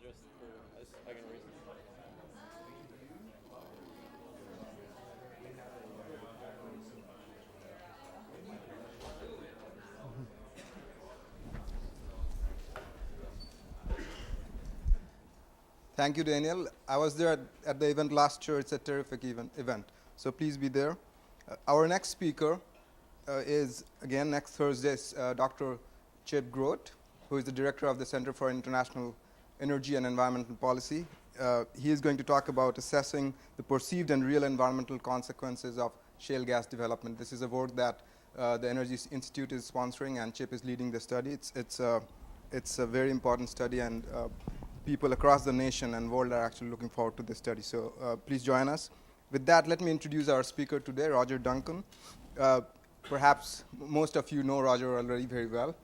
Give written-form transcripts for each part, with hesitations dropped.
just for a second reason. Thank you, Daniel. I was there at the event last year. It's a terrific event. So please be there. Our next speaker is, again, next Thursday, Dr. Chip Grote, who is the director of the Center for International Energy and Environmental Policy. He is going to talk about assessing the perceived and real environmental consequences of shale gas development. This is a work that the Energy Institute is sponsoring, and Chip is leading the study. It's a very important study, and people across the nation and world are actually looking forward to this study. So please join us. With that, let me introduce our speaker today, Roger Duncan. Perhaps most of you know Roger already very well.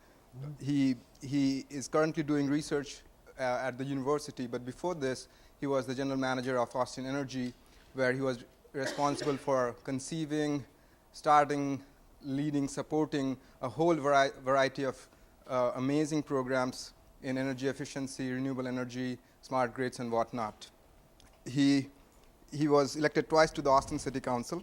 He is currently doing research at the university, but before this, he was the general manager of Austin Energy, where he was responsible for conceiving, starting, leading, supporting a whole variety of amazing programs in energy efficiency, renewable energy, smart grids, and whatnot. He was elected twice to the Austin City Council.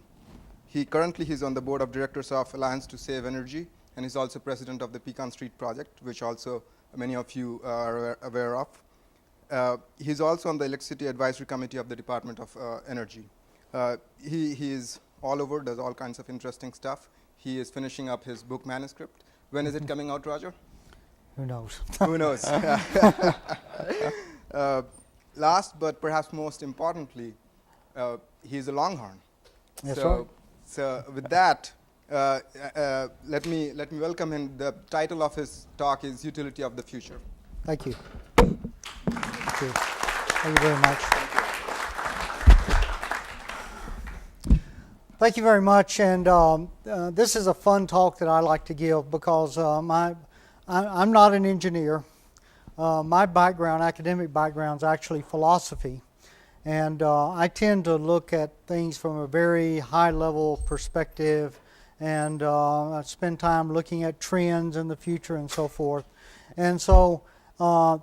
Currently he's on the board of directors of Alliance to Save Energy, and he's also president of the Pecan Street Project, which also many of you are aware of. He's also on the Electricity Advisory Committee of the Department of Energy. He is all over, does all kinds of interesting stuff. He is finishing up his book manuscript. When is it coming out, Roger? Who knows? Who knows? Last, but perhaps most importantly, he's a Longhorn. That's right. So with that, let me welcome him. The title of his talk is Utility of the Future. Thank you. Thank you. Thank you very much. Thank you very much. And this is a fun talk that I like to give because I'm not an engineer. My background, academic background, is actually philosophy. And I tend to look at things from a very high-level perspective, and I spend time looking at trends in the future and so forth. And so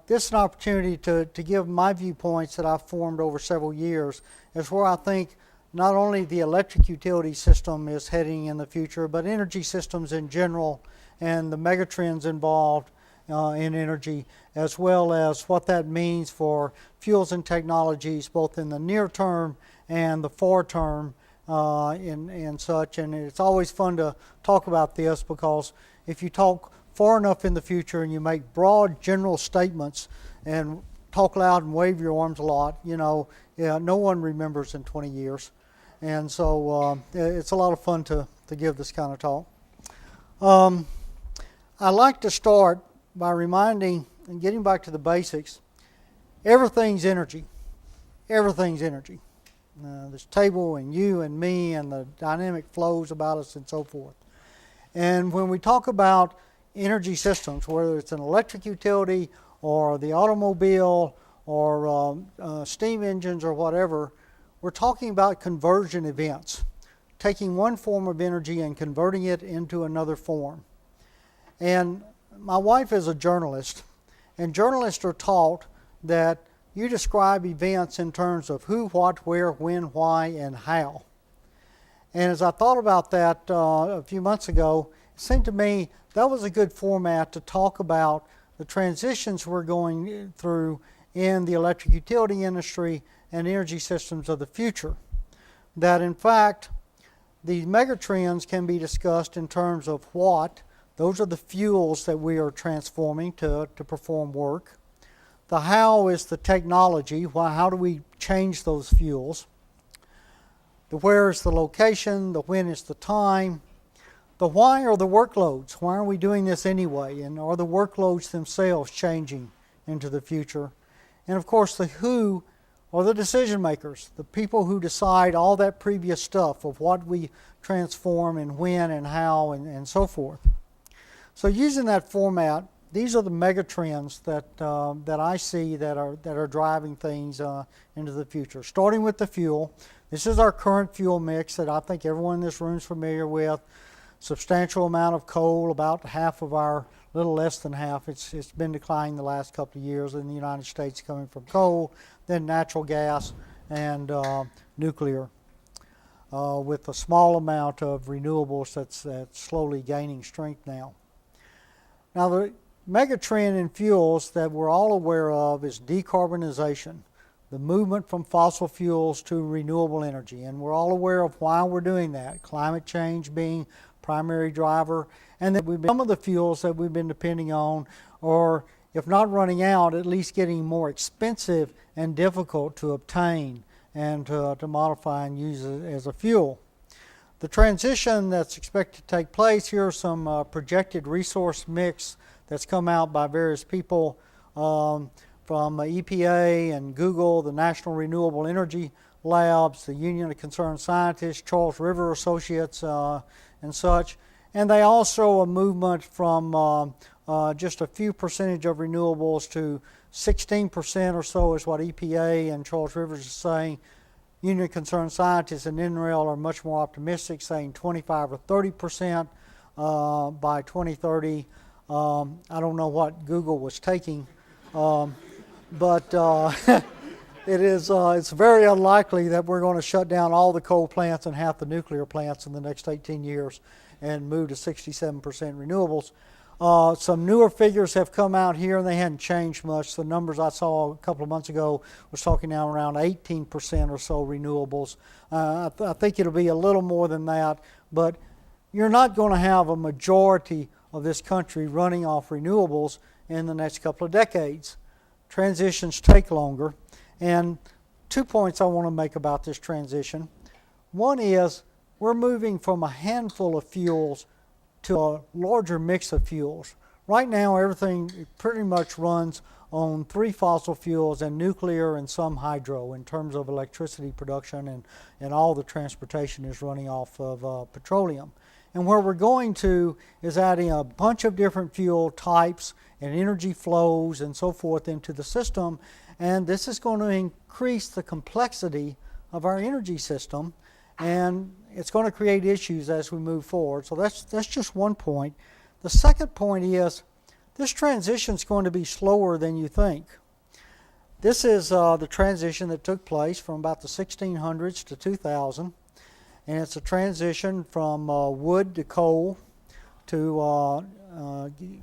this is an opportunity to give my viewpoints that I've formed over several years as where I think not only the electric utility system is heading in the future, but energy systems in general and the megatrends involved in energy, as well as what that means for fuels and technologies, both in the near term and the far term and such. And it's always fun to talk about this because if you talk far enough in the future and you make broad general statements and talk loud and wave your arms a lot, no one remembers in 20 years. And so it's a lot of fun to give this kind of talk. I like to start by reminding and getting back to the basics. Everything's energy. Everything's energy. This table and you and me and the dynamic flows about us and so forth. And when we talk about energy systems, whether it's an electric utility or the automobile or steam engines or whatever, we're talking about conversion events, taking one form of energy and converting it into another form. And my wife is a journalist, and journalists are taught that you describe events in terms of who, what, where, when, why, and how. And as I thought about that a few months ago, it seemed to me that was a good format to talk about the transitions we're going through in the electric utility industry and energy systems of the future. That in fact, these megatrends can be discussed in terms of what. Those are the fuels that we are transforming to perform work. The how is the technology. How do we change those fuels? The where is the location. The when is the time. The why are the workloads. Why are we doing this anyway? And are the workloads themselves changing into the future? And of course, the who are the decision makers, the people who decide all that previous stuff of what we transform and when and how and so forth. So using that format, these are the mega trends that I see that are driving things into the future. Starting with the fuel, this is our current fuel mix that I think everyone in this room is familiar with. Substantial amount of coal, about half of our little less than half. It's been declining the last couple of years in the United States, coming from coal, then natural gas, and nuclear, with a small amount of renewables that's slowly gaining strength now. Now, the mega trend in fuels that we're all aware of is decarbonization, the movement from fossil fuels to renewable energy. And we're all aware of why we're doing that, climate change being primary driver, and that some of the fuels that we've been depending on are, if not running out, at least getting more expensive and difficult to obtain and to modify and use as a fuel. The transition that's expected to take place, here are some projected resource mix that's come out by various people from EPA and Google, the National Renewable Energy Labs, the Union of Concerned Scientists, Charles River Associates, and such. And they also a movement from just a few percentage of renewables to 16% or so is what EPA and Charles Rivers is saying. Union of Concerned Scientists and NREL are much more optimistic, saying 25 or 30% by 2030. I don't know what Google was taking, but it's very unlikely that we're going to shut down all the coal plants and half the nuclear plants in the next 18 years and move to 67% renewables. Some newer figures have come out here, and they hadn't changed much. The numbers I saw a couple of months ago was talking now around 18% or so renewables. I think it'll be a little more than that, but you're not going to have a majority of this country running off renewables in the next couple of decades. Transitions take longer, and 2 points I want to make about this transition. One is we're moving from a handful of fuels to a larger mix of fuels. Right now, everything pretty much runs on 3 fossil fuels and nuclear and some hydro in terms of electricity production, and all the transportation is running off of petroleum. And where we're going to is adding a bunch of different fuel types and energy flows and so forth into the system, and this is going to increase the complexity of our energy system, and it's going to create issues as we move forward. So that's just one point. The second point is this transition is going to be slower than you think. This is the transition that took place from about the 1600s to 2000, and it's a transition from wood to coal to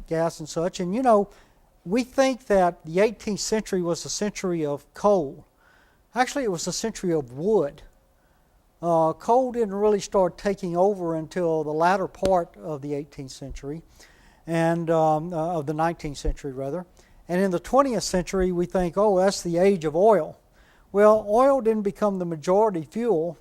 gas and such. And you know, we think that the 18th century was a century of coal. Actually, it was a century of wood. Coal didn't really start taking over until the latter part of the 18th century, and of the 19th century rather. And in the 20th century, we think, oh, that's the age of oil. Well, oil didn't become the majority fuel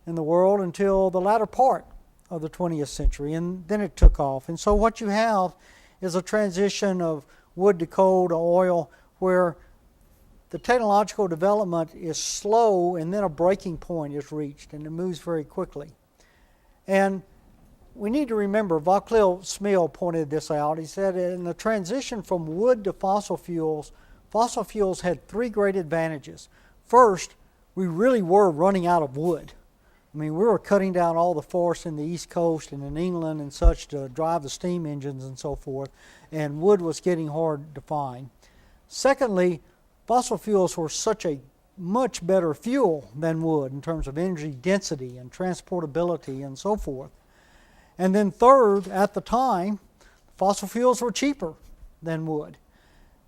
in the world until the latter part of the 20th century, and then it took off. And so what you have is a transition of wood to coal to oil, where the technological development is slow, and then a breaking point is reached, and it moves very quickly. And we need to remember, Vaclav Smil pointed this out. He said in the transition from wood to fossil fuels had 3 great advantages. First, we really were running out of wood. I mean, we were cutting down all the forests in the East Coast and in England and such to drive the steam engines and so forth, and wood was getting hard to find. Secondly, fossil fuels were such a much better fuel than wood in terms of energy density and transportability and so forth. And then third, at the time, fossil fuels were cheaper than wood.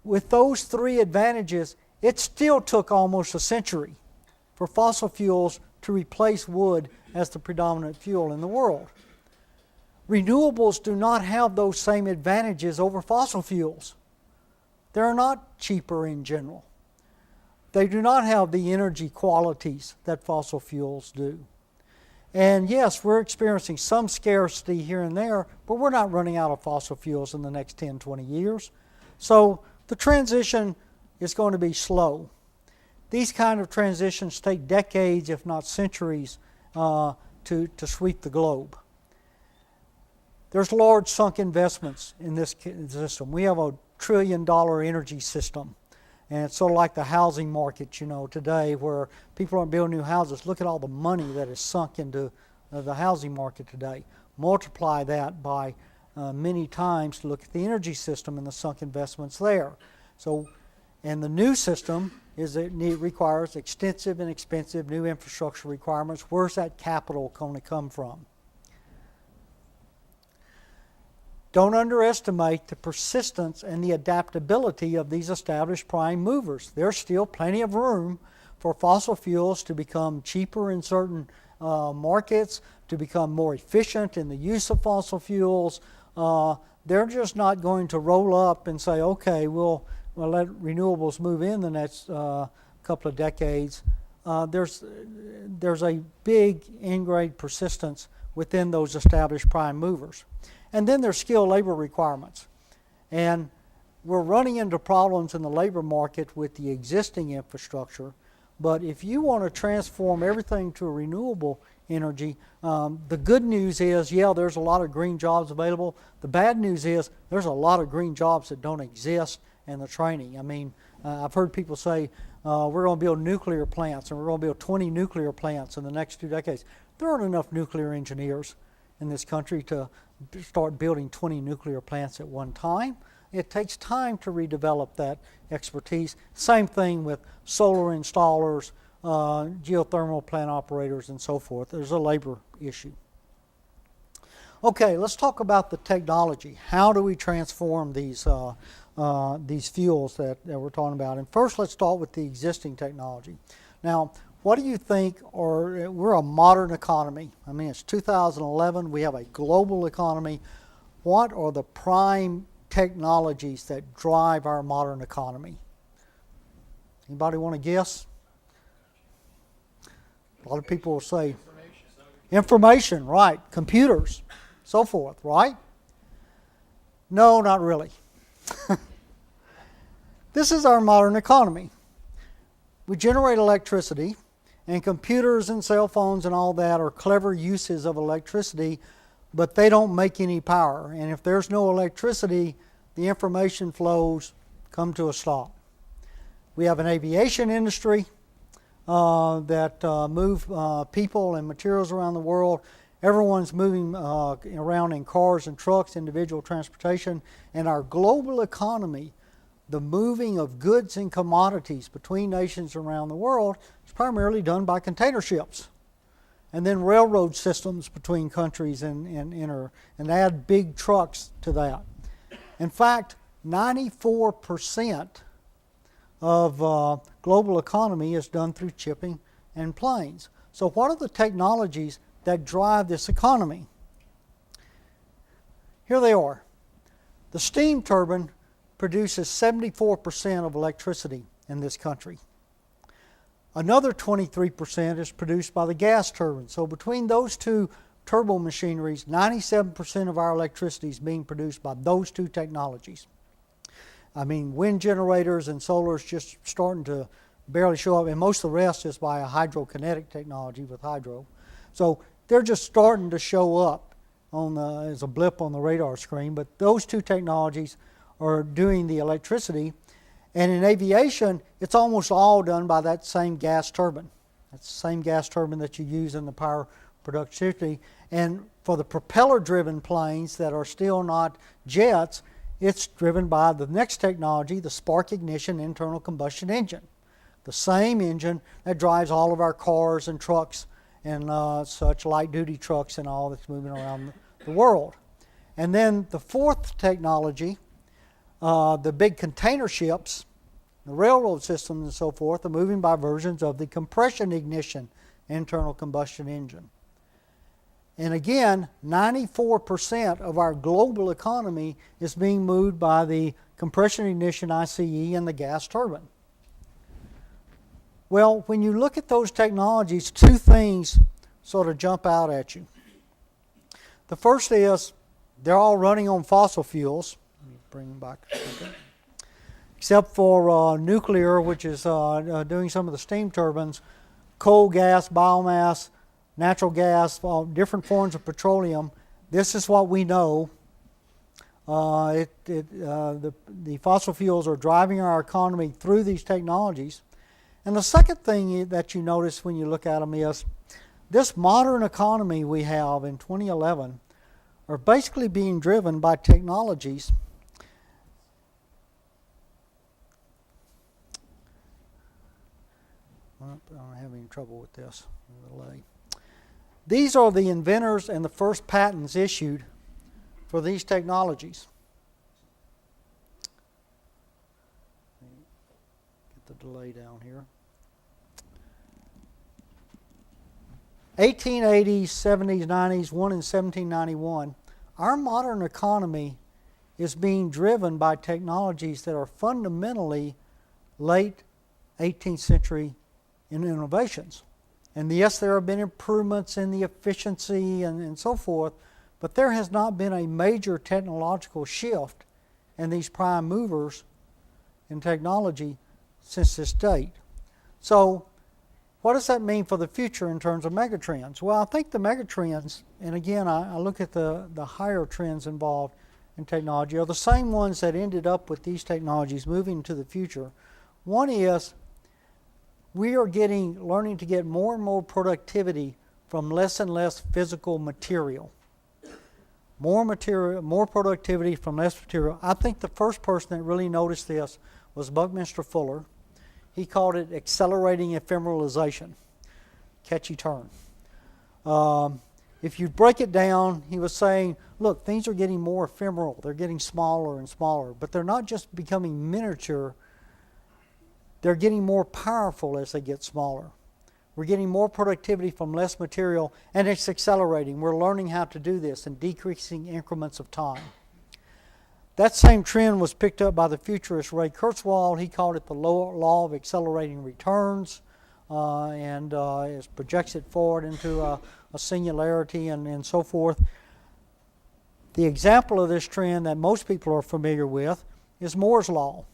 With those 3 advantages, it still took almost a century for fossil fuels to replace wood as the predominant fuel in the world. Renewables do not have those same advantages over fossil fuels. They're not cheaper in general. They do not have the energy qualities that fossil fuels do. And yes, we're experiencing some scarcity here and there, but we're not running out of fossil fuels in the next 10, 20 years. So the transition is going to be slow. These kind of transitions take decades, if not centuries, to sweep the globe. There's large sunk investments in this system. We have a $1 trillion energy system. And it's sort of like the housing market, you know, today, where people aren't building new houses. Look at all the money that is sunk into the housing market today. Multiply that by many times to look at the energy system and the sunk investments there. So, and the new system is that it requires extensive and expensive new infrastructure requirements. Where's that capital going to come from? Don't underestimate the persistence and the adaptability of these established prime movers. There's still plenty of room for fossil fuels to become cheaper in certain markets, to become more efficient in the use of fossil fuels. They're just not going to roll up and say, okay, we'll let renewables move in the next couple of decades. There's a big ingrained persistence within those established prime movers. And then there's skilled labor requirements. And we're running into problems in the labor market with the existing infrastructure. But if you want to transform everything to a renewable energy, the good news is, yeah, there's a lot of green jobs available. The bad news is there's a lot of green jobs that don't exist in the training. I mean, I've heard people say, we're going to build nuclear plants, and we're going to build 20 nuclear plants in the next 2 decades. There aren't enough nuclear engineers in this country to start building 20 nuclear plants at one time. It takes time to redevelop that expertise. Same thing with solar installers, geothermal plant operators, and so forth. There's a labor issue. Okay, let's talk about the technology. How do we transform these fuels that we're talking about? And first, let's start with the existing technology. Now, what do you think, we're a modern economy. I mean, it's 2011, we have a global economy. What are the prime technologies that drive our modern economy? Anybody want to guess? A lot of people will say information, right, computers, so forth, right? No, not really. This is our modern economy. We generate electricity, and computers and cell phones and all that are clever uses of electricity, but they don't make any power. And if there's no electricity, the information flows come to a stop. We have an aviation industry that move people and materials around the world. Everyone's moving around in cars and trucks, individual transportation. And our global economy, the moving of goods and commodities between nations around the world, is primarily done by container ships. And then railroad systems between countries and add big trucks to that. In fact, 94% of global economy is done through shipping and planes. So what are the technologies that drive this economy? Here they are. The steam turbine produces 74% of electricity in this country. Another 23% is produced by the gas turbine. So between those two turbo machineries, 97% of our electricity is being produced by those two technologies. I mean, wind generators and solar is just starting to barely show up, and most of the rest is by a hydrokinetic technology with hydro. So they're just starting to show up as a blip on the radar screen, but those two technologies are doing the electricity. And in aviation, it's almost all done by that same gas turbine. That's the same gas turbine that you use in the power productivity. And for the propeller-driven planes that are still not jets, it's driven by the next technology, the spark ignition internal combustion engine. The same engine that drives all of our cars and trucks and such light-duty trucks and all that's moving around the world. And then the fourth technology, the big container ships, the railroad systems and so forth, are moving by versions of the compression ignition internal combustion engine. And again, 94% of our global economy is being moved by the compression ignition ICE and the gas turbine. Well, when you look at those technologies, two things sort of jump out at you. The first is they're all running on fossil fuels. Let me bring them back a second. Except for nuclear, which is doing some of the steam turbines, coal, gas, biomass, natural gas, different forms of petroleum. This is what we know. The fossil fuels are driving our economy through these technologies. And the second thing that you notice when you look at them is this modern economy we have in 2011 are basically being driven by technologies I'm having trouble with this delay. These are the inventors and the first patents issued for these technologies. Get the delay down here. 1880s, 70s, 90s, one in 1791. Our modern economy is being driven by technologies that are fundamentally late 18th century innovations. And yes, there have been improvements in the efficiency and so forth, but there has not been a major technological shift in these prime movers in technology since this date. So what does that mean for the future in terms of megatrends? Well, I think the megatrends, and again, I look at the higher trends involved in technology, are the same ones that ended up with these technologies moving into the future. One is we are learning to get more and more productivity from less and less physical material. More productivity from less material. I think the first person that really noticed this was Buckminster Fuller. He called it accelerating ephemeralization. Catchy term. If you break it down, he was saying, look, things are getting more ephemeral. They're getting smaller and smaller. But they're not just becoming miniature. They're getting more powerful as they get smaller. We're getting more productivity from less material, and it's accelerating. We're learning how to do this in decreasing increments of time. That same trend was picked up by the futurist Ray Kurzweil. He called it the law of accelerating returns, and it projects it forward into a singularity and so forth. The example of this trend that most people are familiar with is Moore's law,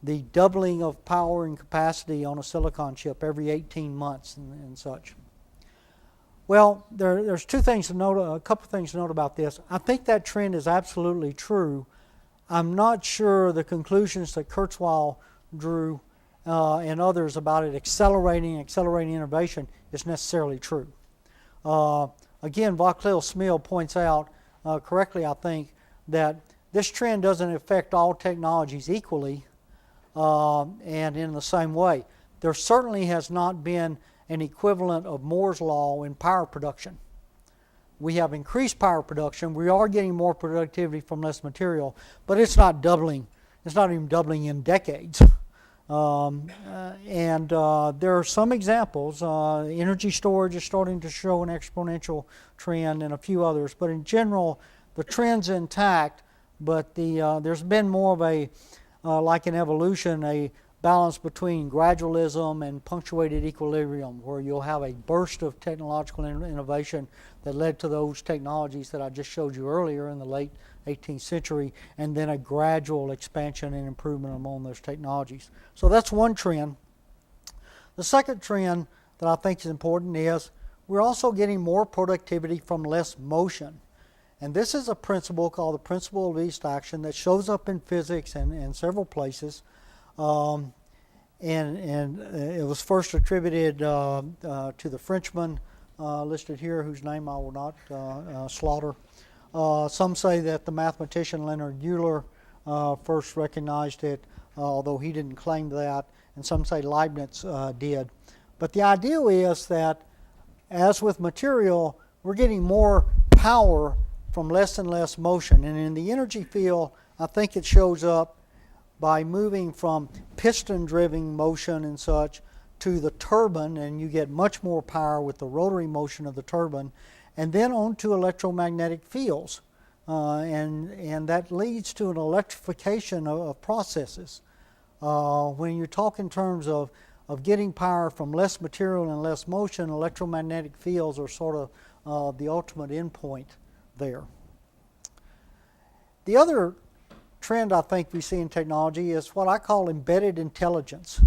the doubling of power and capacity on a silicon chip every 18 months and such. Well, there's a couple things to note about this. I think that trend is absolutely true. I'm not sure the conclusions that Kurzweil drew and others about it accelerating innovation is necessarily true. Again, Vauclair-Smil points out correctly, I think, that this trend doesn't affect all technologies equally and in the same way. There certainly has not been an equivalent of Moore's law in power production. We have increased power production. We are getting more productivity from less material, but it's not doubling. It's not even doubling in decades. There are some examples. Energy storage is starting to show an exponential trend and a few others, but in general, the trend's intact, but there's been more of a, like in evolution, a balance between gradualism and punctuated equilibrium, where you'll have a burst of technological innovation that led to those technologies that I just showed you earlier in the late 18th century, and then a gradual expansion and improvement among those technologies. So that's one trend. The second trend that I think is important is we're also getting more productivity from less motion. And this is a principle called the principle of least action that shows up in physics and in several places. And it was first attributed to the Frenchman listed here, whose name I will not slaughter. Some say that the mathematician Leonard Euler first recognized it, although he didn't claim that, and some say Leibniz did. But the idea is that, as with material, we're getting more power from less and less motion. And in the energy field, I think it shows up by moving from piston-driven motion and such to the turbine, and you get much more power with the rotary motion of the turbine, and then onto electromagnetic fields. And that leads to an electrification of processes. When you talk in terms of getting power from less material and less motion, electromagnetic fields are sort of the ultimate endpoint there. The other trend I think we see in technology is what I call embedded intelligence.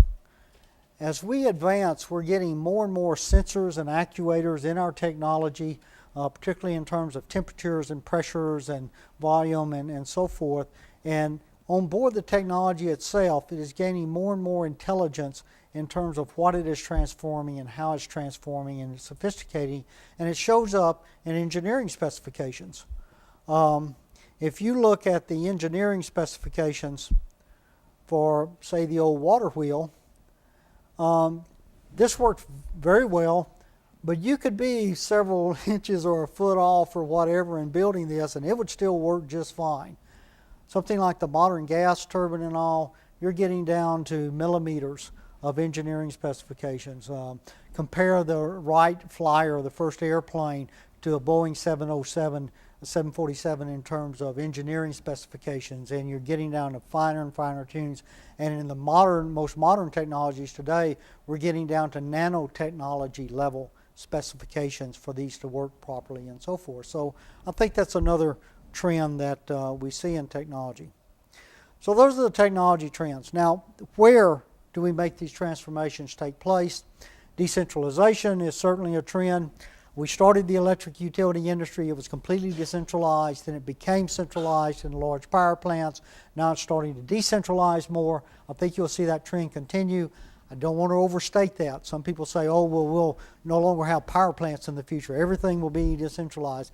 As we advance, we're getting more and more sensors and actuators in our technology, particularly in terms of temperatures and pressures and volume and so forth. And on board the technology itself, it is gaining more and more intelligence in terms of what it is transforming and how it's transforming and sophisticating, and it shows up in engineering specifications. If you look at the engineering specifications for, say, the old water wheel, this worked very well, but you could be several inches or a foot off or whatever in building this, and it would still work just fine. Something like the modern gas turbine and all, you're getting down to millimeters of engineering specifications. Compare the Wright Flyer, the first airplane, to a Boeing 707, 747 in terms of engineering specifications, and you're getting down to finer and finer tunes. And in the most modern technologies today, we're getting down to nanotechnology level specifications for these to work properly and so forth. So I think that's another trend that we see in technology. So those are the technology trends. Now, where do we make these transformations take place? Decentralization is certainly a trend. We started the electric utility industry. It was completely decentralized, then it became centralized in large power plants. Now it's starting to decentralize more. I think you'll see that trend continue. I don't want to overstate that. Some people say, oh, well, we'll no longer have power plants in the future. Everything will be decentralized.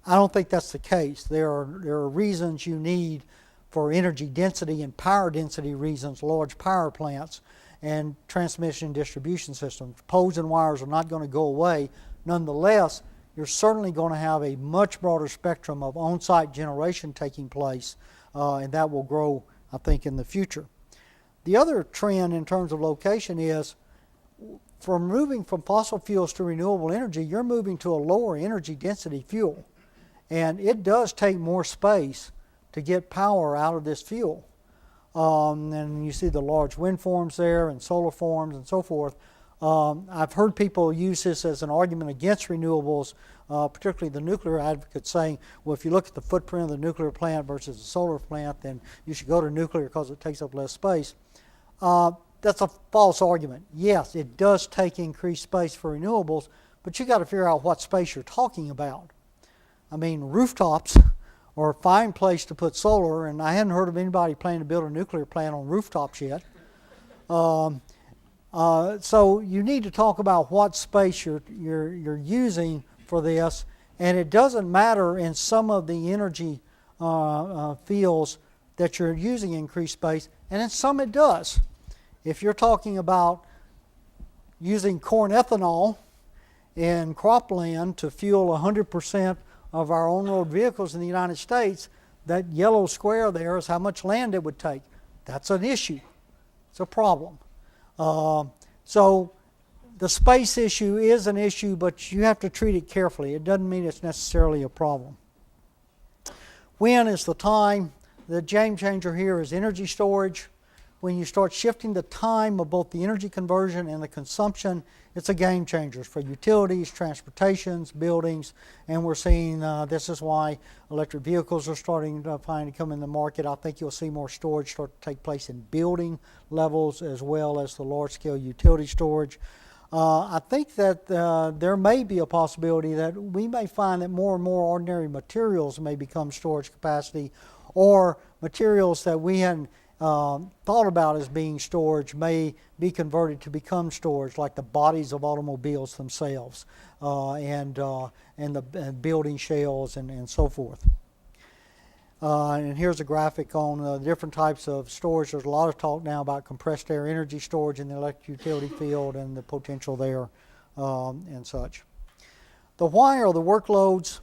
I don't think that's the case. There are reasons you need, for energy density and power density reasons, large power plants and transmission and distribution systems. Poles and wires are not going to go away. Nonetheless, you're certainly going to have a much broader spectrum of on-site generation taking place, and that will grow, I think, in the future. The other trend in terms of location is, from moving from fossil fuels to renewable energy, you're moving to a lower energy density fuel. And it does take more space to get power out of this fuel. And you see the large wind farms there and solar farms and so forth. I've heard people use this as an argument against renewables, particularly the nuclear advocates, saying, well, if you look at the footprint of the nuclear plant versus the solar plant, then you should go to nuclear because it takes up less space. That's a false argument. Yes, it does take increased space for renewables, but you got to figure out what space you're talking about. I mean, rooftops are a fine place to put solar, and I hadn't heard of anybody planning to build a nuclear plant on rooftops yet. So you need to talk about what space you're using for this, and it doesn't matter in some of the energy fields that you're using increased space, and in some it does. If you're talking about using corn ethanol in cropland to fuel 100% of our on-road vehicles in the United States, that yellow square there is how much land it would take. That's an issue. It's a problem. So the space issue is an issue, but you have to treat it carefully. It doesn't mean it's necessarily a problem. When is the time? The game changer here is energy storage. When you start shifting the time of both the energy conversion and the consumption, it's a game changer for utilities, transportations, buildings, and we're seeing this is why electric vehicles are starting to finally come in the market. I think you'll see more storage start to take place in building levels as well as the large-scale utility storage. I think that there may be a possibility that we may find that more and more ordinary materials may become storage capacity, or materials that we hadn't thought about as being storage may be converted to become storage, like the bodies of automobiles themselves, and the building shells and so forth. And here's a graphic on the different types of storage. There's a lot of talk now about compressed air energy storage in the electric utility field and the potential there and such. The why are the workloads.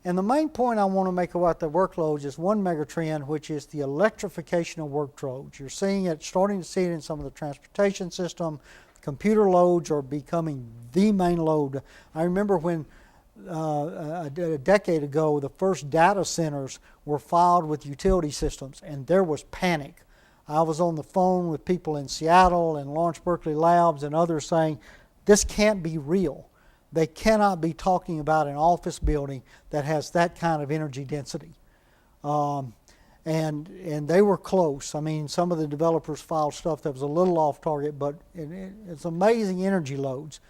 And the main point I want to make about the workloads is one megatrend, which is the electrification of workloads. You're seeing it, starting to see it in some of the transportation system. Computer loads are becoming the main load. I remember when a decade ago, the first data centers were filed with utility systems, and there was panic. I was on the phone with people in Seattle and Lawrence Berkeley Labs and others saying, this can't be real. They cannot be talking about an office building that has that kind of energy density. And they were close. I mean, some of the developers filed stuff that was a little off target, but it's amazing energy loads.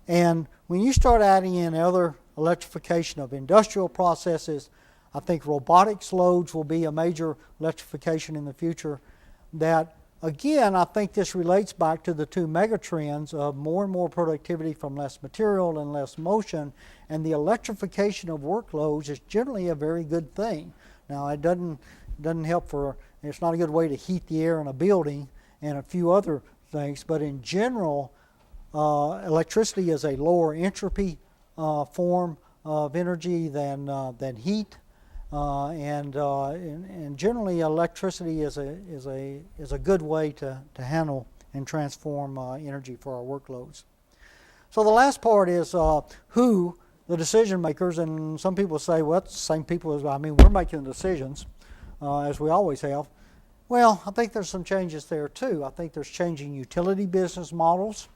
And when you start adding in other electrification of industrial processes, I think robotics loads will be a major electrification in the future, that again, I think this relates back to the two megatrends of more and more productivity from less material and less motion, and the electrification of workloads is generally a very good thing. Now, it doesn't help for, it's not a good way to heat the air in a building and a few other things, but in general, electricity is a lower entropy form of energy than heat. And generally, electricity is a good way to handle and transform energy for our workloads. So the last part is who, the decision makers, and some people say, well, it's the same people as, we're making the decisions, as we always have. Well, I think there's some changes there too. I think there's changing utility business models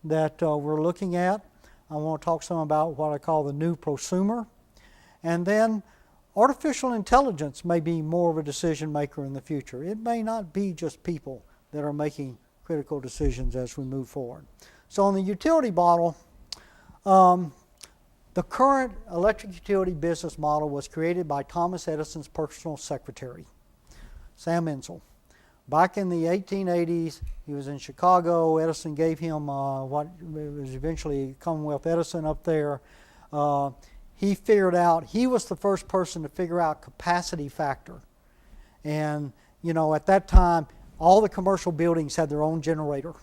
that we're looking at. I want to talk some about what I call the new prosumer. And then artificial intelligence may be more of a decision maker in the future. It may not be just people that are making critical decisions as we move forward. So in the utility model, the current electric utility business model was created by Thomas Edison's personal secretary, Sam Insull. Back in the 1880s, he was in Chicago. Edison gave him what was eventually Commonwealth Edison up there. He figured out, he was the first person to figure out capacity factor. And, at that time, all the commercial buildings had their own generator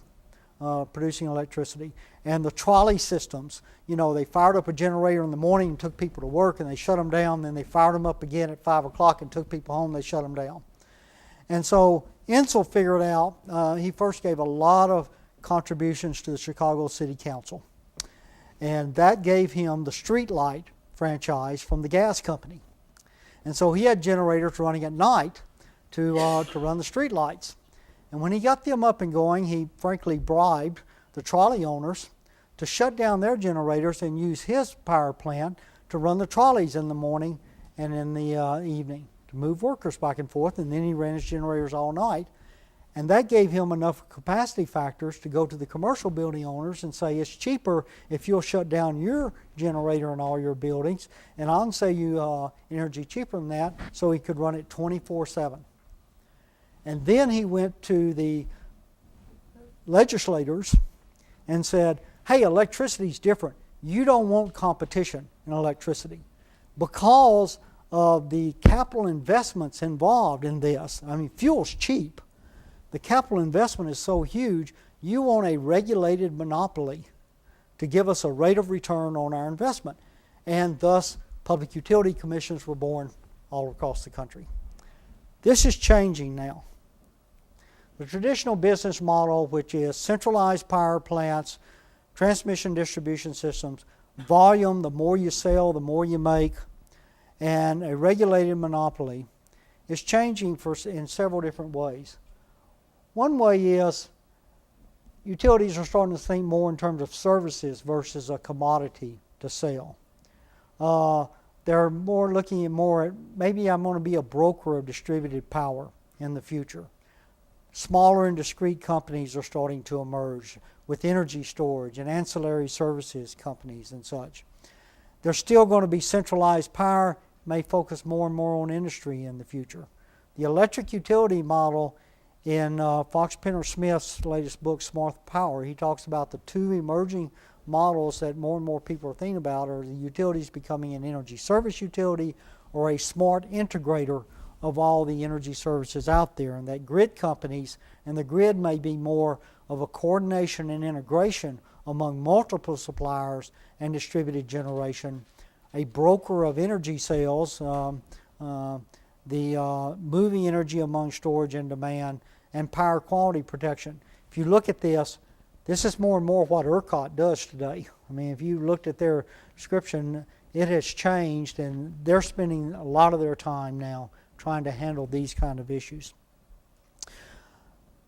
producing electricity. And the trolley systems, they fired up a generator in the morning and took people to work, and they shut them down. Then they fired them up again at 5 o'clock and took people home. They shut them down. And so Insull figured out, he first gave a lot of contributions to the Chicago City Council. And that gave him the street light franchise from the gas company. And so he had generators running at night to run the street lights. And when he got them up and going, he frankly bribed the trolley owners to shut down their generators and use his power plant to run the trolleys in the morning and in the evening to move workers back and forth. And then he ran his generators all night. And that gave him enough capacity factors to go to the commercial building owners and say, it's cheaper if you'll shut down your generator in all your buildings, and I'll sell you energy cheaper than that, so he could run it 24/7. And then he went to the legislators and said, hey, electricity's different. You don't want competition in electricity because of the capital investments involved in this. Fuel's cheap. The capital investment is so huge, you want a regulated monopoly to give us a rate of return on our investment. And thus, public utility commissions were born all across the country. This is changing now. The traditional business model, which is centralized power plants, transmission distribution systems, volume, the more you sell, the more you make, and a regulated monopoly, is changing in several different ways. One way is utilities are starting to think more in terms of services versus a commodity to sell. They're more looking at maybe I'm going to be a broker of distributed power in the future. Smaller and discrete companies are starting to emerge with energy storage and ancillary services companies and such. There's still going to be centralized power, may focus more and more on industry in the future. The electric utility model in Fox Penner Smith's latest book, Smart Power, he talks about the two emerging models that more and more people are thinking about are the utilities becoming an energy service utility or a smart integrator of all the energy services out there, and that grid companies, and the grid may be more of a coordination and integration among multiple suppliers and distributed generation, a broker of energy sales, moving energy among storage and demand, and power quality protection. If you look at this is more and more what ERCOT does today. If you looked at their description, it has changed, and they're spending a lot of their time now trying to handle these kind of issues.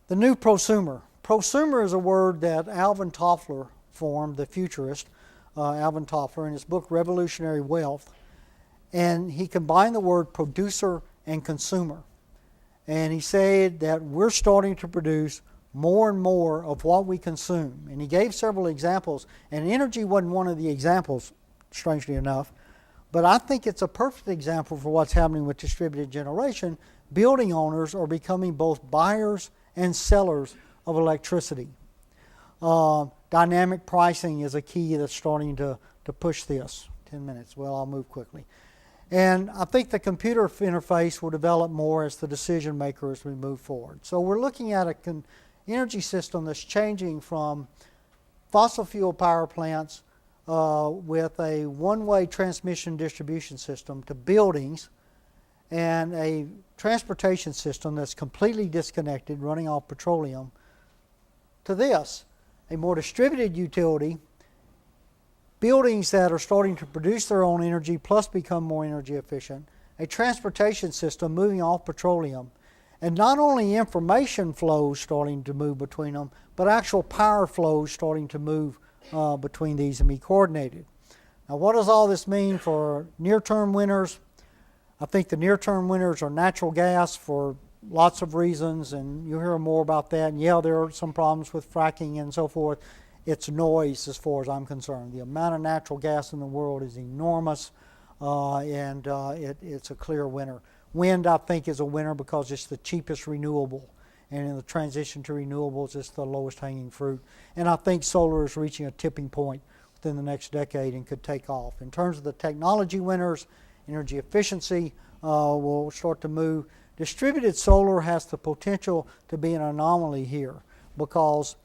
The new prosumer. Prosumer is a word that Alvin Toffler formed, the futurist, Alvin Toffler, in his book Revolutionary Wealth. And he combined the word producer and consumer. And he said that we're starting to produce more and more of what we consume. And he gave several examples, and energy wasn't one of the examples, strangely enough. But I think it's a perfect example for what's happening with distributed generation. Building owners are becoming both buyers and sellers of electricity. Dynamic pricing is a key that's starting to push this. 10 minutes. Well, I'll move quickly. And I think the computer interface will develop more as the decision maker as we move forward. So we're looking at an energy system that's changing from fossil fuel power plants with a one-way transmission distribution system to buildings and a transportation system that's completely disconnected, running off petroleum, to this, a more distributed utility, buildings that are starting to produce their own energy plus become more energy efficient, a transportation system moving off petroleum, and not only information flows starting to move between them, but actual power flows starting to move between these and be coordinated. Now, what does all this mean for near-term winners? I think the near-term winners are natural gas for lots of reasons, and you'll hear more about that. And yeah, there are some problems with fracking and so forth. It's noise as far as I'm concerned. The amount of natural gas in the world is enormous, and it's a clear winner. Wind, I think, is a winner because it's the cheapest renewable, and in the transition to renewables, it's the lowest hanging fruit. And I think solar is reaching a tipping point within the next decade and could take off. In terms of the technology winners, energy efficiency will start to move. Distributed solar has the potential to be an anomaly here because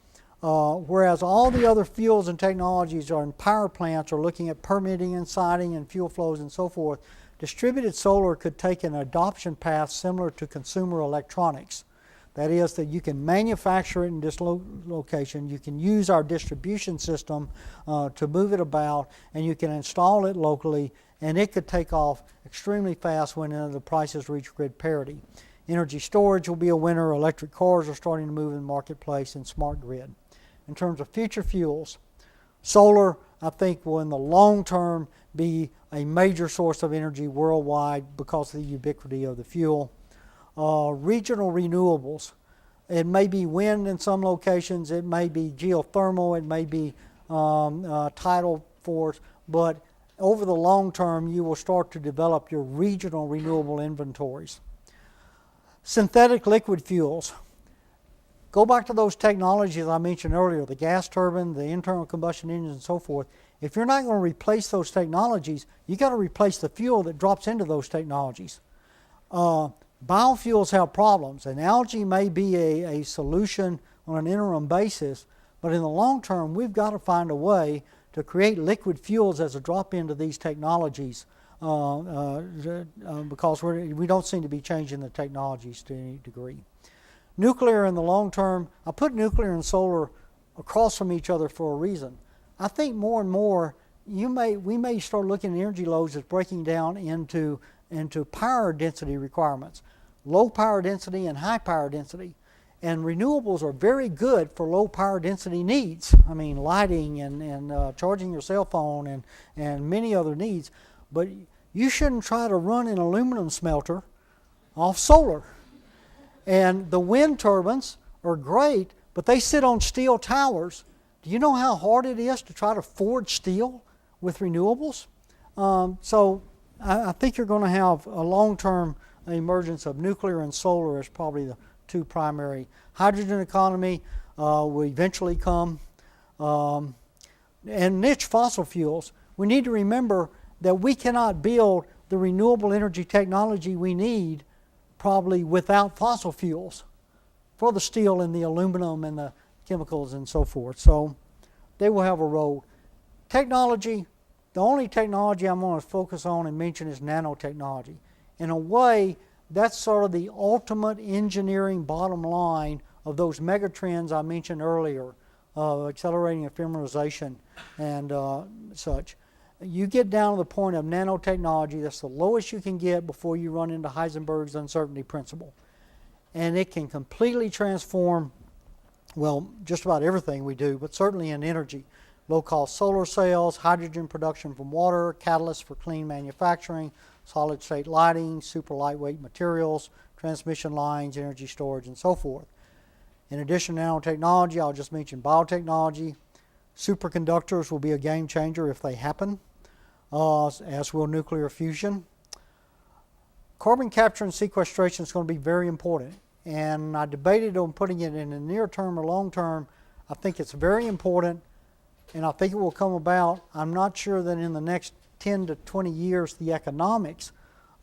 whereas all the other fuels and technologies are in power plants or looking at permitting and siting and fuel flows and so forth, distributed solar could take an adoption path similar to consumer electronics. That is, that you can manufacture it in this location, you can use our distribution system to move it about, and you can install it locally, and it could take off extremely fast when the prices reach grid parity. Energy storage will be a winner. Electric cars are starting to move in the marketplace, and smart grid. In terms of future fuels, solar, I think, will in the long term be a major source of energy worldwide because of the ubiquity of the fuel. Regional renewables, it may be wind in some locations, it may be geothermal, it may be tidal force, but over the long term you will start to develop your regional renewable inventories. Synthetic liquid fuels. Go back to those technologies I mentioned earlier, the gas turbine, the internal combustion engine, and so forth. If you're not going to replace those technologies, you've got to replace the fuel that drops into those technologies. Biofuels have problems, and algae may be a solution on an interim basis, but in the long term, we've got to find a way to create liquid fuels as a drop into these technologies because we don't seem to be changing the technologies to any degree. Nuclear in the long term, I put nuclear and solar across from each other for a reason. I think more and more we may start looking at energy loads as breaking down into power density requirements, low power density and high power density. And renewables are very good for low power density needs. I mean, lighting and charging your cell phone and many other needs. But you shouldn't try to run an aluminum smelter off solar. And the wind turbines are great, but they sit on steel towers. Do you know how hard it is to try to forge steel with renewables? So I think you're going to have a long-term emergence of nuclear and solar as probably the two primary. Hydrogen economy will eventually come. And niche fossil fuels, we need to remember that we cannot build the renewable energy technology we need probably without fossil fuels for the steel and the aluminum and the chemicals and so forth. So they will have a role. Technology, the only technology I'm going to focus on and mention is nanotechnology. In a way, that's sort of the ultimate engineering bottom line of those megatrends I mentioned earlier, accelerating ephemeralization and such. You get down to the point of nanotechnology, that's the lowest you can get before you run into Heisenberg's uncertainty principle. And it can completely transform, well, just about everything we do, but certainly in energy. Low-cost solar cells, hydrogen production from water, catalysts for clean manufacturing, solid-state lighting, super lightweight materials, transmission lines, energy storage, and so forth. In addition to nanotechnology, I'll just mention biotechnology. Superconductors will be a game changer if they happen, as will nuclear fusion. Carbon capture and sequestration is going to be very important. and I debated on putting it in the near term or long term. I think it's very important, and I think it will come about. I'm not sure that in the next 10 to 20 years the economics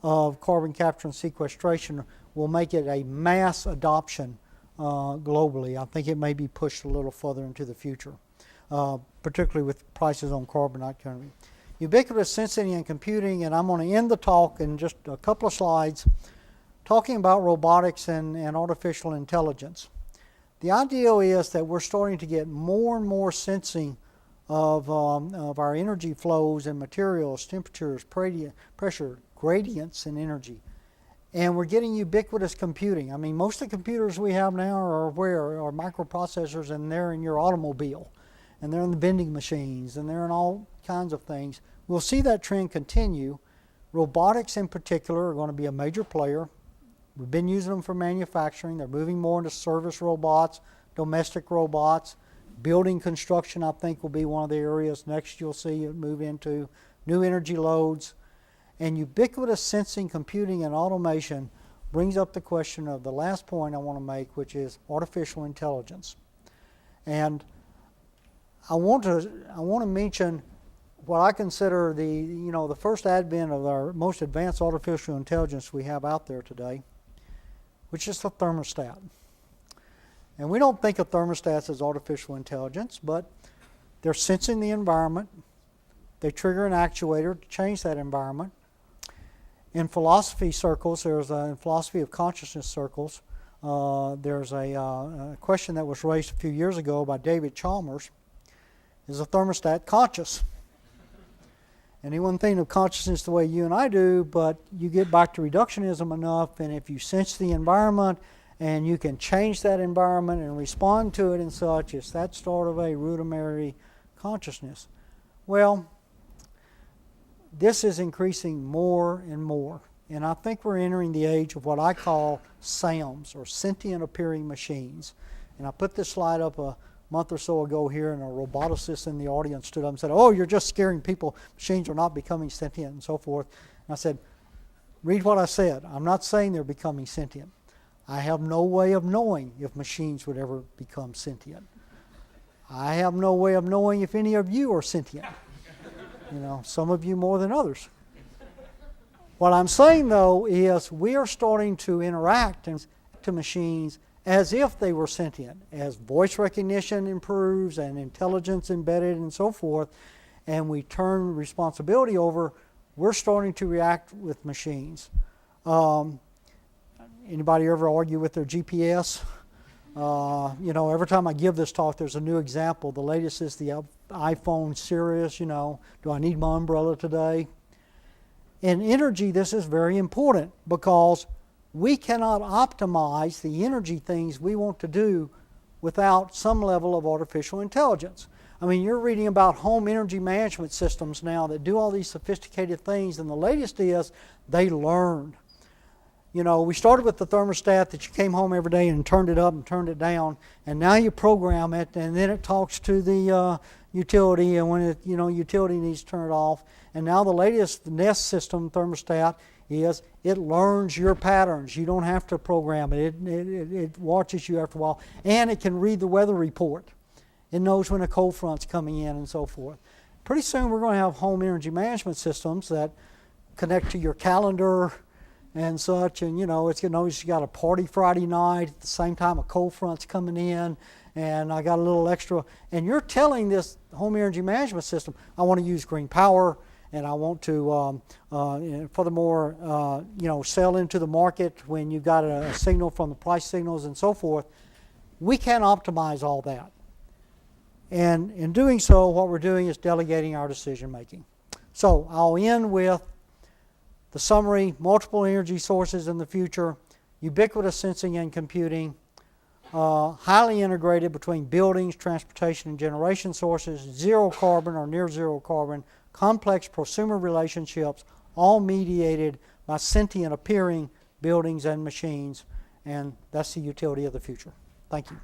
of carbon capture and sequestration will make it a mass adoption globally. I think it may be pushed a little further into the future, particularly with prices on carbon not currently. Ubiquitous sensing and computing, and I'm going to end the talk in just a couple of slides talking about robotics and artificial intelligence. The idea is that we're starting to get more and more sensing of our energy flows and materials, temperatures, pressure, gradients in energy. And we're getting ubiquitous computing. I mean, most of the computers we have now are microprocessors, and they're in your automobile, and they're in the vending machines, and they're in all kinds of things. We'll see that trend continue. Robotics in particular are going to be a major player. We've been using them for manufacturing. They're moving more into service robots, domestic robots. Building construction, I think, will be one of the areas next you'll see it move into. New energy loads. And ubiquitous sensing, computing, and automation brings up the question of the last point I want to make, which is artificial intelligence. And I want to mention what I consider the first advent of our most advanced artificial intelligence we have out there today, which is the thermostat. And we don't think of thermostats as artificial intelligence, but they're sensing the environment. They trigger an actuator to change that environment. In philosophy circles, in philosophy of consciousness circles, there's a question that was raised a few years ago by David Chalmers. Is a thermostat conscious? And he wouldn't think of consciousness the way you and I do, but you get back to reductionism enough, and if you sense the environment and you can change that environment and respond to it and such, it's that sort of a rudimentary consciousness. Well, this is increasing more and more, and I think we're entering the age of what I call SAMs, or sentient appearing machines. And I put this slide up a month or so ago here, and a roboticist in the audience stood up and said, "Oh, you're just scaring people. Machines are not becoming sentient," and so forth. And I said, read what I said. I'm not saying they're becoming sentient. I have no way of knowing if machines would ever become sentient. I have no way of knowing if any of you are sentient. Some of you more than others. What I'm saying, though, is we are starting to interact to machines as if they were sentient. As voice recognition improves and intelligence embedded and so forth, and we turn responsibility over, we're starting to react with machines. Anybody ever argue with their GPS? Every time I give this talk, there's a new example. The latest is the iPhone Sirius, do I need my umbrella today? In energy, this is very important because we cannot optimize the energy things we want to do without some level of artificial intelligence. I mean, you're reading about home energy management systems now that do all these sophisticated things, and the latest is they learn. We started with the thermostat that you came home every day and turned it up and turned it down, and now you program it, and then it talks to the utility, and when utility needs to turn it off. And now the latest Nest system thermostat is it learns your patterns. You don't have to program it. It watches you after a while, and it can read the weather report. It knows when a cold front's coming in and so forth. Pretty soon we're going to have home energy management systems that connect to your calendar and such, and it's going to know you got a party Friday night at the same time a cold front's coming in, and I got a little extra, and you're telling this home energy management system, I want to use green power, and I want to furthermore sell into the market when you've got a signal from the price signals and so forth. We can't optimize all that, and in doing so, what we're doing is delegating our decision making. So I'll end with the summary: multiple energy sources in the future, ubiquitous sensing and computing, highly integrated between buildings, transportation, and generation sources, zero carbon or near zero carbon, complex prosumer relationships, all mediated by sentient appearing buildings and machines, and that's the utility of the future. Thank you.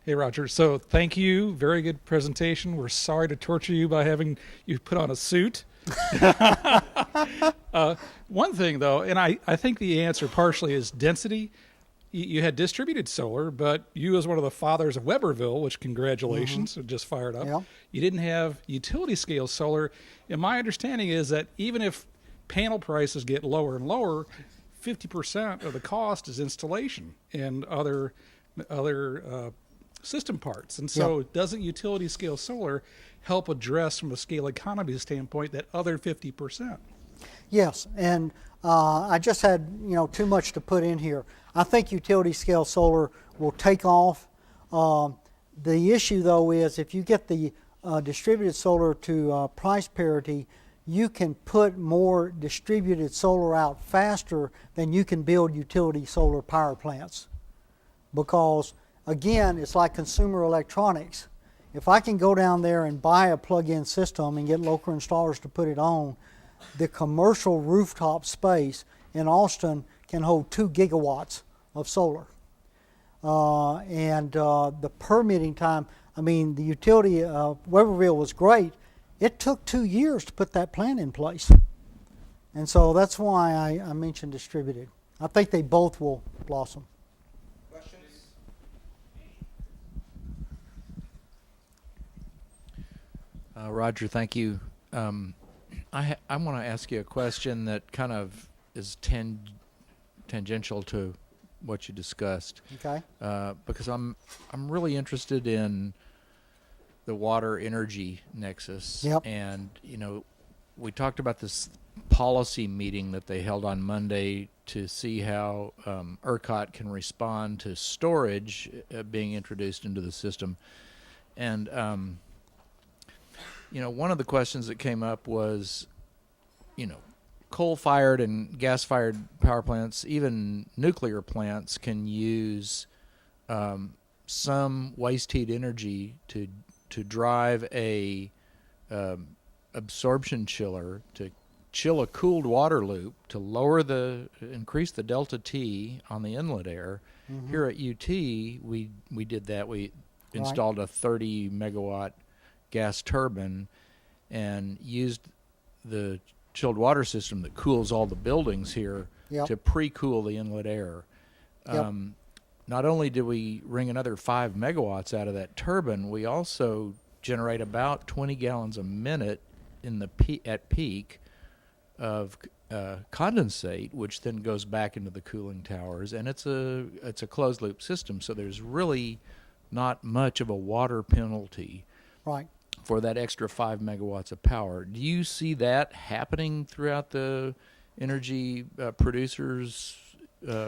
Hey, Roger. So thank you. Very good presentation. We're sorry to torture you by having you put on a suit. One thing, though, and I think the answer partially is density. You had distributed solar, but you as one of the fathers of Weberville, which congratulations, it just fired up. Yeah. You didn't have utility scale solar. And my understanding is that even if panel prices get lower and lower, 50% of the cost is installation and other system parts. And so doesn't utility scale solar help address from a scale economy standpoint that other 50%? Yes, and I just had too much to put in here. I think utility scale solar will take off. The issue though is if you get the distributed solar to price parity, you can put more distributed solar out faster than you can build utility solar power plants. Because again, it's like consumer electronics. If I can go down there and buy a plug-in system and get local installers to put it on, the commercial rooftop space in Austin can hold 2 gigawatts of solar. And the permitting time, I mean, the utility, Weberville was great. It took 2 years to put that plant in place. And so that's why I mentioned distributed. I think they both will blossom. Questions? Roger, thank you. I want to ask you a question that kind of is tangential to what you discussed. Okay. Because I'm really interested in the water energy nexus. Yep. And we talked about this policy meeting that they held on Monday to see how ERCOT can respond to storage being introduced into the system. And one of the questions that came up was, coal-fired and gas-fired power plants, even nuclear plants, can use some waste heat energy to drive a absorption chiller to chill a cooled water loop to increase the delta T on the inlet air. Mm-hmm. Here at UT, we did that. We installed a 30 megawatt gas turbine and used the chilled water system that cools all the buildings here to pre-cool the inlet air. Not only did we wring another 5 megawatts out of that turbine, we also generate about 20 gallons a minute at peak of condensate, which then goes back into the cooling towers, and it's a closed loop system, so there's really not much of a water penalty for that extra 5 megawatts of power. Do you see that happening throughout the energy producers'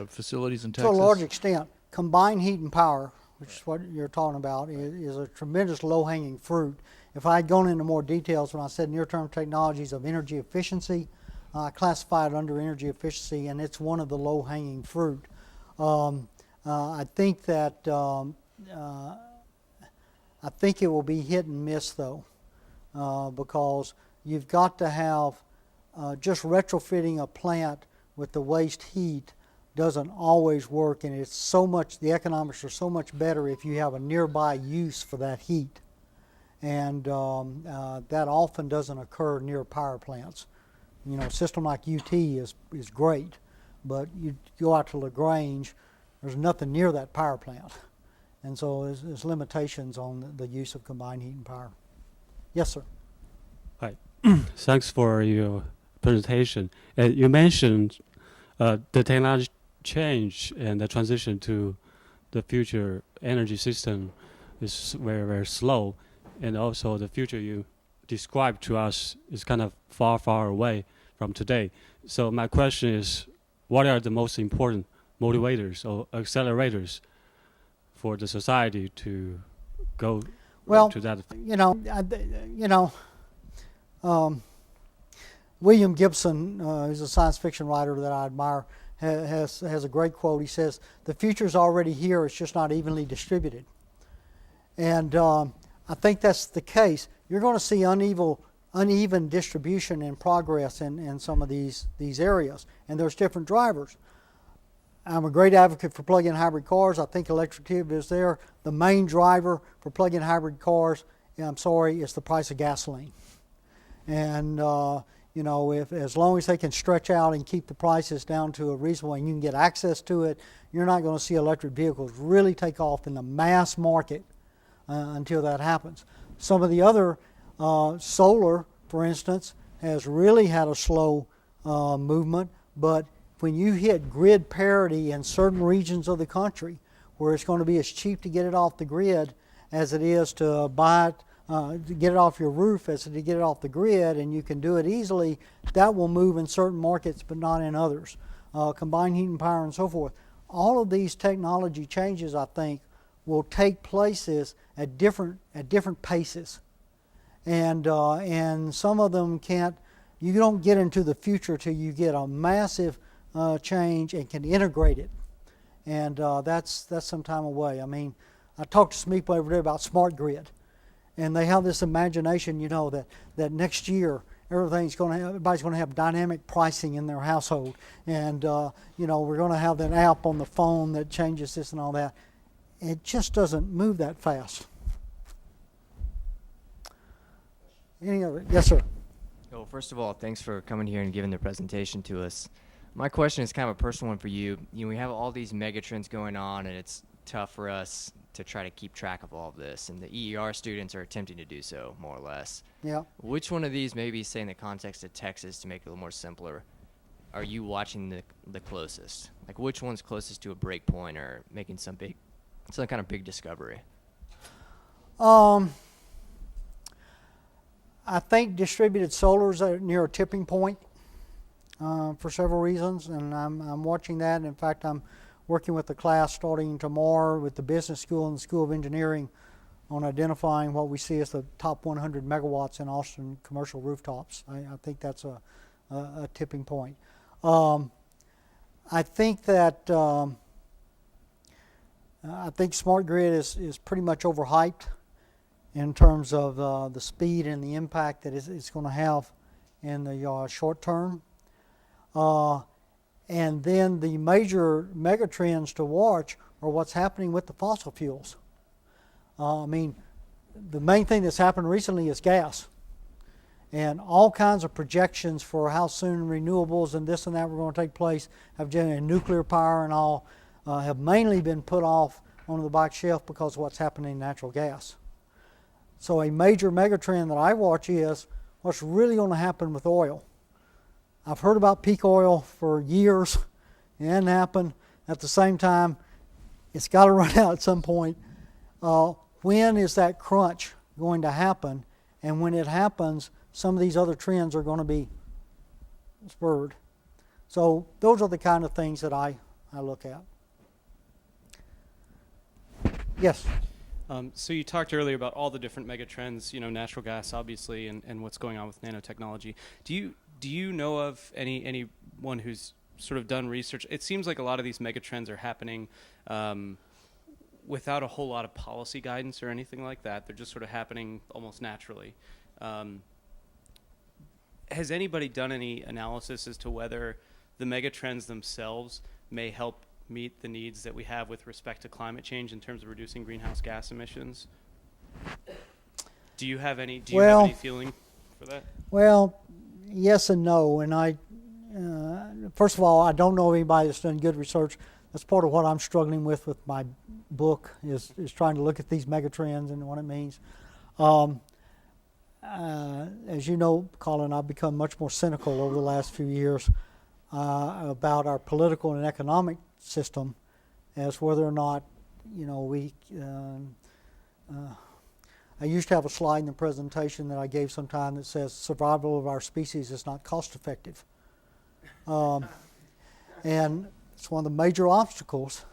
facilities in Texas? To a large extent. Combined heat and power, which is what you're talking about, is a tremendous low-hanging fruit. If I had gone into more details when I said near-term technologies of energy efficiency, I classified it under energy efficiency, and it's one of the low-hanging fruit. I think that I think it will be hit and miss though, because you've got to have just retrofitting a plant with the waste heat doesn't always work, and it's so much, the economics are so much better if you have a nearby use for that heat, and that often doesn't occur near power plants. A system like UT is great, but you go out to LaGrange, there's nothing near that power plant, and so there's limitations on the use of combined heat and power. Yes, sir. Hi. Thanks for your presentation. You mentioned the technology change and the transition to the future energy system is very, very slow, and also the future you described to us is kind of far, far away from today. So my question is, what are the most important motivators or accelerators for the society to go to that? William Gibson, who's a science fiction writer that I admire, has a great quote. He says, "The future's already here, it's just not evenly distributed." And I think that's the case. You're going to see uneven distribution and progress in some of these areas, and there's different drivers. I'm a great advocate for plug-in hybrid cars. I think electricity is there. The main driver for plug-in hybrid cars, I'm sorry, is the price of gasoline. And you know, if as long as they can stretch out and keep the prices down to a reasonable, and you can get access to it, you're not going to see electric vehicles really take off in the mass market until that happens. Some of the other solar, for instance, has really had a slow movement, but when you hit grid parity in certain regions of the country where it's going to be as cheap to get it off the grid as it is to buy it, to get it off your roof as to get it off the grid, and you can do it easily, that will move in certain markets but not in others. Combined heat and power and so forth. All of these technology changes, I think, will take places at different paces. And some of them you don't get into the future till you get a massive change and can integrate it. And that's some time away. I mean, I talked to some people every day about smart grid. And they have this imagination, you know, that next year everybody's going to have dynamic pricing in their household. And, you know, we're going to have that app on the phone that changes this and all that. It just doesn't move that fast. Any other? Yes, sir. Well, first of all, thanks for coming here and giving the presentation to us. My question is kind of a personal one for you. You know, we have all these megatrends going on, and it's tough for us to try to keep track of all of this, and the EER students are attempting to do so, more or less. Yeah. Which one of these, maybe say in the context of Texas to make it a little more simpler, are you watching the closest? Like, which one's closest to a break point or making some kind of big discovery? I think distributed solar is near a tipping point for several reasons, and I'm watching that. In fact, I'm working with the class starting tomorrow with the business school and the School of Engineering on identifying what we see as the top 100 megawatts in Austin commercial rooftops. I think that's a tipping point. I think that I think smart grid is pretty much overhyped in terms of the speed and the impact that it's going to have in the short term. And then the major megatrends to watch are what's happening with the fossil fuels. I mean, the main thing that's happened recently is gas. And all kinds of projections for how soon renewables and this and that were going to take place have generated nuclear power and all have mainly been put off onto the back shelf because of what's happening in natural gas. So a major megatrend that I watch is what's really going to happen with oil. I've heard about peak oil for years. It hasn't happened. At the same time, it's got to run out at some point. When is that crunch going to happen? And when it happens, some of these other trends are going to be spurred. So those are the kind of things that I look at. Yes? So you talked earlier about all the different mega trends, you know, natural gas, obviously, and what's going on with nanotechnology. Do you know of anyone who's sort of done research? It seems like a lot of these mega trends are happening without a whole lot of policy guidance or anything like that. They're just sort of happening almost naturally. Has anybody done any analysis as to whether the mega trends themselves may help meet the needs that we have with respect to climate change in terms of reducing greenhouse gas emissions? Do you have any feeling for that? Well, yes and no. And first of all, I don't know anybody that's done good research. That's part of what I'm struggling with my book is trying to look at these megatrends and what it means. As you know, Colin, I've become much more cynical over the last few years about our political and economic system as whether or not, you know, I used to have a slide in the presentation that I gave sometime that says survival of our species is not cost effective. And it's one of the major obstacles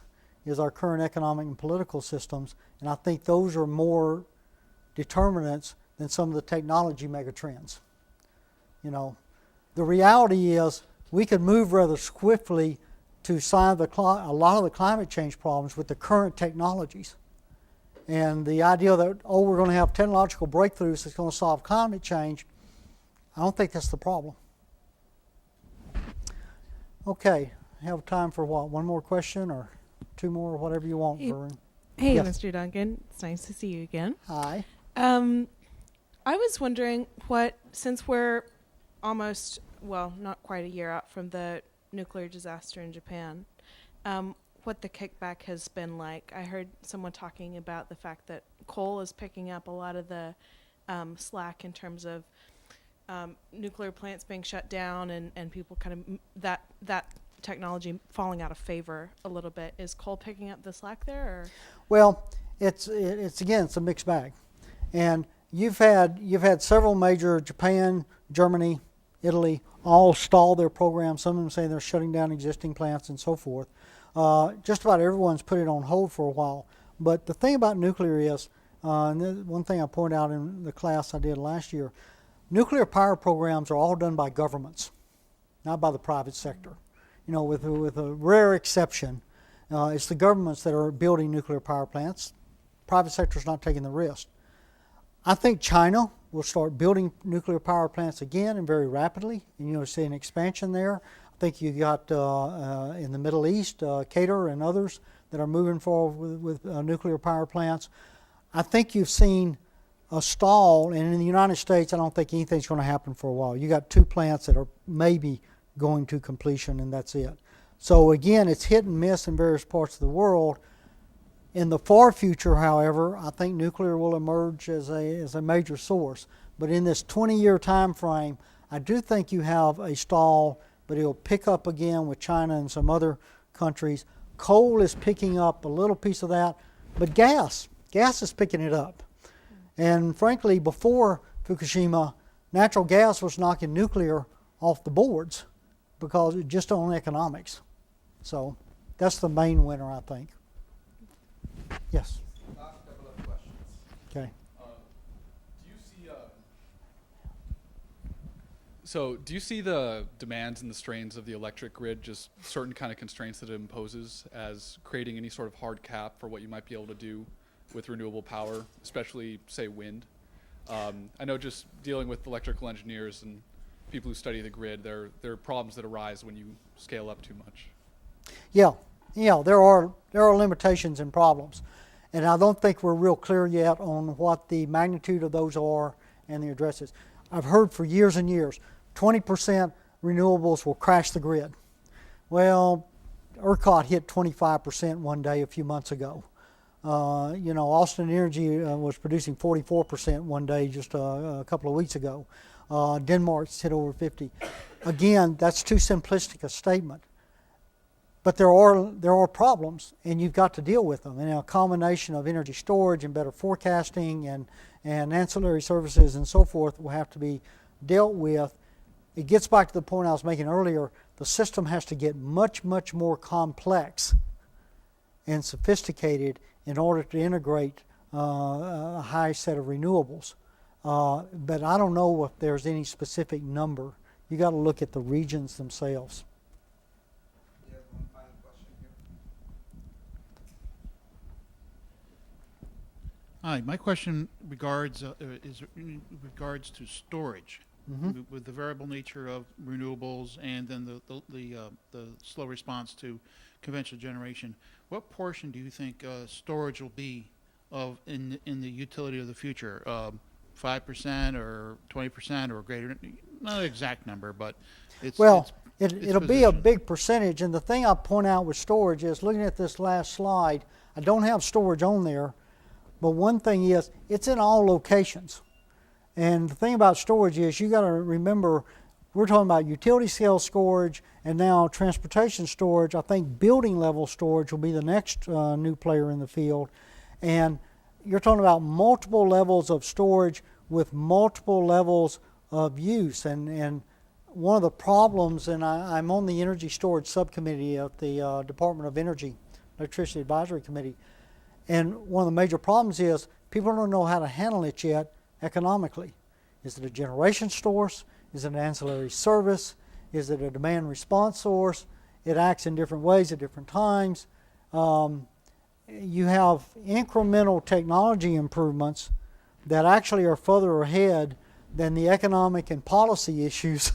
is our current economic and political systems, and I think those are more determinants than some of the technology megatrends. You know, the reality is we could move rather swiftly to solve a lot of the climate change problems with the current technologies. And the idea that, we're going to have technological breakthroughs that's going to solve climate change, I don't think that's the problem. Okay, have time for what? One more question or two more, or whatever you want, Hey. Varun. Hey, Yes. Mr. Duncan. It's nice to see you again. Hi. I was wondering since we're almost, well, not quite a year out from the nuclear disaster in Japan, what the kickback has been like. I heard someone talking about the fact that coal is picking up a lot of the slack in terms of nuclear plants being shut down and people kind of that technology falling out of favor a little bit. Is coal picking up the slack there? Or? Well, it's a mixed bag, and you've had several major, Japan, Germany, Italy, all stall their programs. Some of them say they're shutting down existing plants and so forth. Just about everyone's put it on hold for a while. But the thing about nuclear is, and one thing I pointed out in the class I did last year, nuclear power programs are all done by governments, not by the private sector. You know, with a rare exception, it's the governments that are building nuclear power plants. Private sector is not taking the risk. I think China will start building nuclear power plants again and very rapidly, and you'll see an expansion there. I think you got in the Middle East, Qatar and others that are moving forward with nuclear power plants. I think you've seen a stall, and in the United States, I don't think anything's going to happen for a while. You got 2 plants that are maybe going to completion, and that's it. So again, it's hit and miss in various parts of the world. In the far future, however, I think nuclear will emerge as a major source. But in this 20-year time frame, I do think you have a stall, but it'll pick up again with China and some other countries. Coal is picking up a little piece of that, but gas is picking it up. And frankly, before Fukushima, natural gas was knocking nuclear off the boards because it's just on economics. So that's the main winner, I think. Yes. Last couple of questions. Okay. Do you see the demands and the strains of the electric grid, just certain kind of constraints that it imposes, as creating any sort of hard cap for what you might be able to do with renewable power, especially, say, wind? I know just dealing with electrical engineers and people who study the grid, there are problems that arise when you scale up too much. Yeah, there are limitations and problems, and I don't think we're real clear yet on what the magnitude of those are and the addresses. I've heard for years and years, 20% renewables will crash the grid. Well, ERCOT hit 25% one day a few months ago. Austin Energy was producing 44% one day just a couple of weeks ago. Denmark's hit over 50. Again, that's too simplistic a statement. But there are problems, and you've got to deal with them. And a combination of energy storage and better forecasting and ancillary services and so forth will have to be dealt with. It gets back to the point I was making earlier. The system has to get much, much more complex and sophisticated in order to integrate a high set of renewables. But I don't know if there's any specific number. You got to look at the regions themselves. One final question here. Hi, my question is in regards to storage. Mm-hmm. With the variable nature of renewables and then the slow response to conventional generation. What portion do you think storage will be of in the utility of the future? 5% or 20% or greater? Not an exact number, but it'll be a big percentage. And the thing I point out with storage is, looking at this last slide, I don't have storage on there, but one thing is it's in all locations. And the thing about storage is you got to remember, we're talking about utility scale storage and now transportation storage. I think building level storage will be the next new player in the field. And you're talking about multiple levels of storage with multiple levels of use. And one of the problems, and I'm on the Energy Storage Subcommittee at the Department of Energy, Electricity Advisory Committee, and one of the major problems is people don't know how to handle it yet economically. Is it a generation source? Is it an ancillary service? Is it a demand response source? It acts in different ways at different times. You have incremental technology improvements that actually are further ahead than the economic and policy issues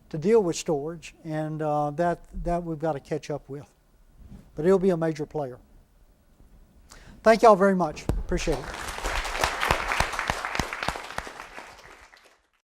to deal with storage, and that we've got to catch up with. But it'll be a major player. Thank y'all very much. Appreciate it.